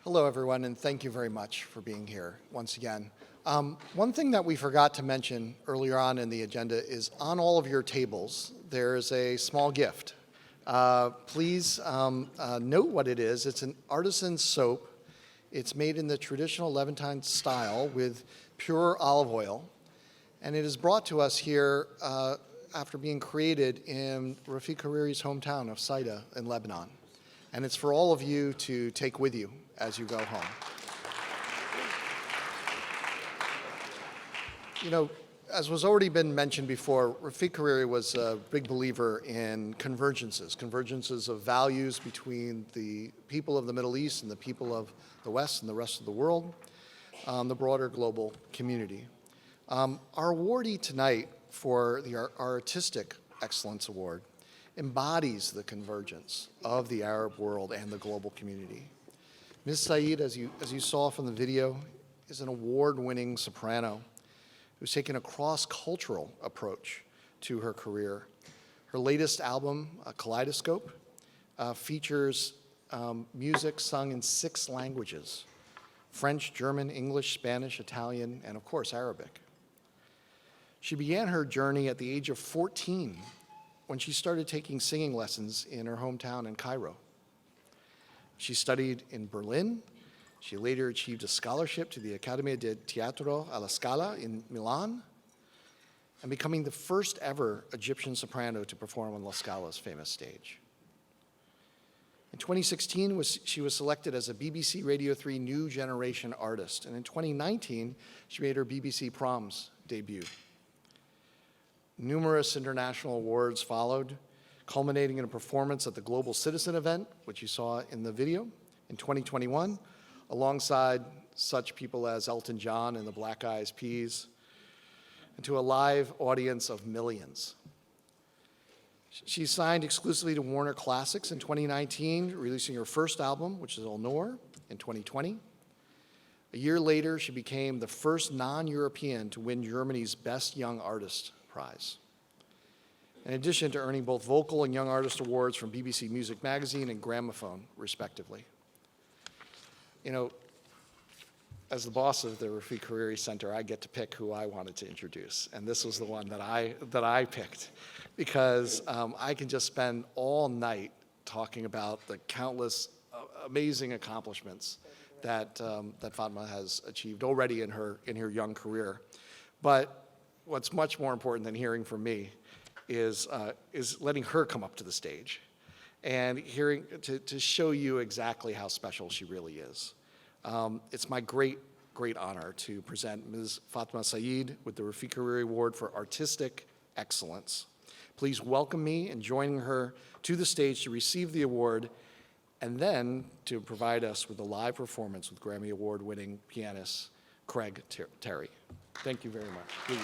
Hello, everyone, and thank you very much for being here once again. One thing that we forgot to mention earlier on in the agenda is on all of your tables, there is a small gift. Please note what it is. It's an artisan soap. It's made in the traditional Levantine style with pure olive oil, and it is brought to us here after being created in Rafiq Hariri's hometown of Saida in Lebanon. And it's for all of you to take with you as you go home. You know, as was already been mentioned before, Rafiq Hariri was a big believer in convergences of values between the people of the Middle East and the people of the West and the rest of the world, the broader global community. Our awardee tonight for our Artistic Excellence Award embodies the convergence of the Arab world and the global community. Ms. Said, as you saw from the video, is an award-winning soprano who's taken a cross-cultural approach to her career. Her latest album, Kaleidoscope, features music sung in 6 languages: French, German, English, Spanish, Italian, and of course, Arabic. She began her journey at the age of 14 when she started taking singing lessons in her hometown in Cairo. She studied in Berlin. She later achieved a scholarship to the Accademia di Teatro alla Scala in Milan, and becoming the first ever Egyptian soprano to perform on La Scala's famous stage. In 2016, she was selected as a BBC Radio 3 New Generation Artist, and in 2019, she made her BBC Proms debut. Numerous international awards followed, culminating in a performance at the Global Citizen event, which you saw in the video, in 2021, alongside such people as Elton John and the Black Eyed Peas, and to a live audience of millions. She signed exclusively to Warner Classics in 2019, releasing her first album, which is El Noor, in 2020. A year later, she became the first non-European to win Germany's Best Young Artist prize. In addition to earning both Vocal and Young Artist awards from BBC Music Magazine and Gramophone, respectively. You know, as the boss of the Rafiq Hariri Center, I get to pick who I wanted to introduce, and this was the one that I picked, because I can just spend all night talking about the countless amazing accomplishments that Fatma has achieved already in her young career. But what's much more important than hearing from me is letting her come up to the stage and hearing to show you exactly how special she really is. It's my great honor to present Ms. Fatma Said with the Rafiq Hariri Award for Artistic Excellence. Please welcome me in joining her to the stage to receive the award and then to provide us with a live performance with Grammy Award-winning pianist Craig Terry. Thank you very much. Please.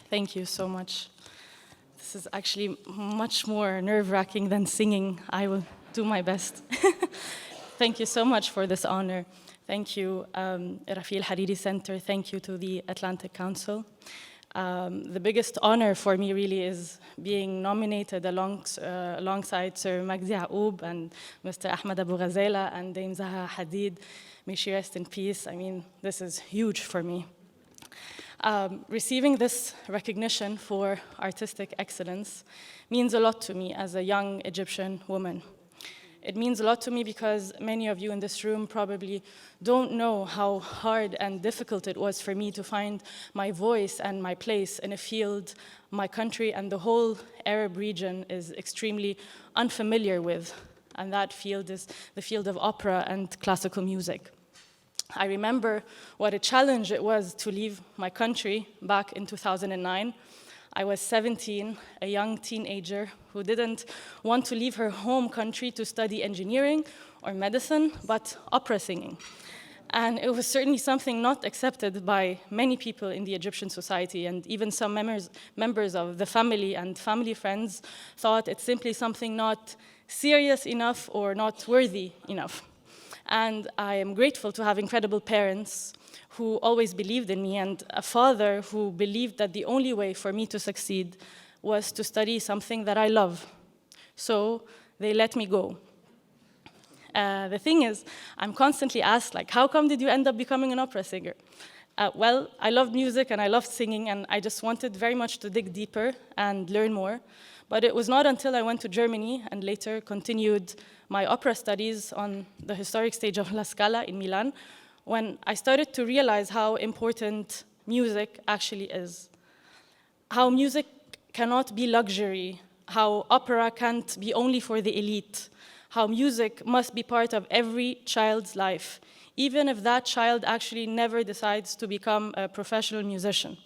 Thank you so much. This is actually much more nerve-wracking than singing. I will do my best. Thank you so much for this honor. Thank you, Rafiq Hariri Center. Thank you to the Atlantic Council. The biggest honor for me really is being nominated alongside Sir Magdi Yaoub and Mr. Ahmed Abu Ghazala and Dame Zaha Hadid. May she rest in peace. I mean, this is huge for me. Receiving this recognition for artistic excellence means a lot to me as a young Egyptian woman. It means a lot to me because many of you in this room probably don't know how hard and difficult it was for me to find my voice and my place in a field my country and the whole Arab region is extremely unfamiliar with, and that field is the field of opera and classical music. I remember what a challenge it was to leave my country back in 2009. I was 17, a young teenager who didn't want to leave her home country to study engineering or medicine, but opera singing. And it was certainly something not accepted by many people in the Egyptian society, and even some members of the family and family friends thought it's simply something not serious enough or not worthy enough. And I am grateful to have incredible parents who always believed in me, and a father who believed that the only way for me to succeed was to study something that I love. So they let me go. The thing is, I'm constantly asked, like, how come did you end up becoming an opera singer? Well, I loved music and I loved singing, and I just wanted very much to dig deeper and learn more. But it was not until I went to Germany and later continued my opera studies on the historic stage of La Scala in Milan when I started to realize how important music actually is. How music cannot be luxury, how opera can't be only for the elite, how music must be part of every child's life, even if that child actually never decides to become a professional musician.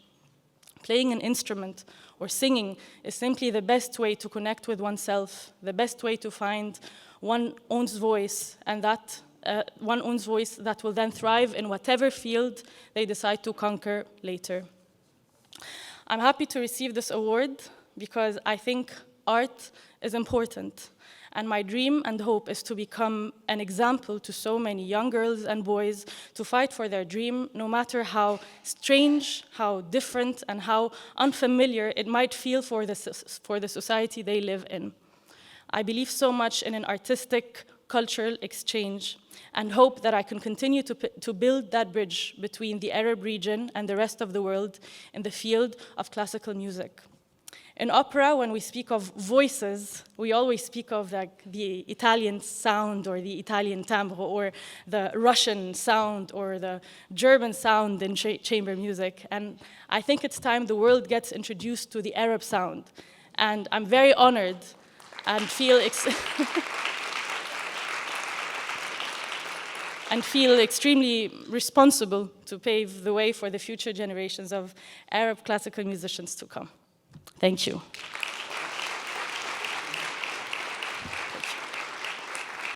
Playing an instrument or singing is simply the best way to connect with oneself, the best way to find one's own voice, and that one's own voice that will then thrive in whatever field they decide to conquer later. I'm happy to receive this award because I think art is important. And my dream and hope is to become an example to so many young girls and boys to fight for their dream, no matter how strange, how different, and how unfamiliar it might feel for the society they live in. I believe so much in an artistic, cultural exchange and hope that I can continue to build that bridge between the Arab region and the rest of the world in the field of classical music. In opera, when we speak of voices, we always speak of like the Italian sound or the Italian timbre or the Russian sound or the German sound in chamber music. And I think it's time the world gets introduced to the Arab sound. And I'm very honored and feel extremely responsible to pave the way for the future generations of Arab classical musicians to come. Thank you.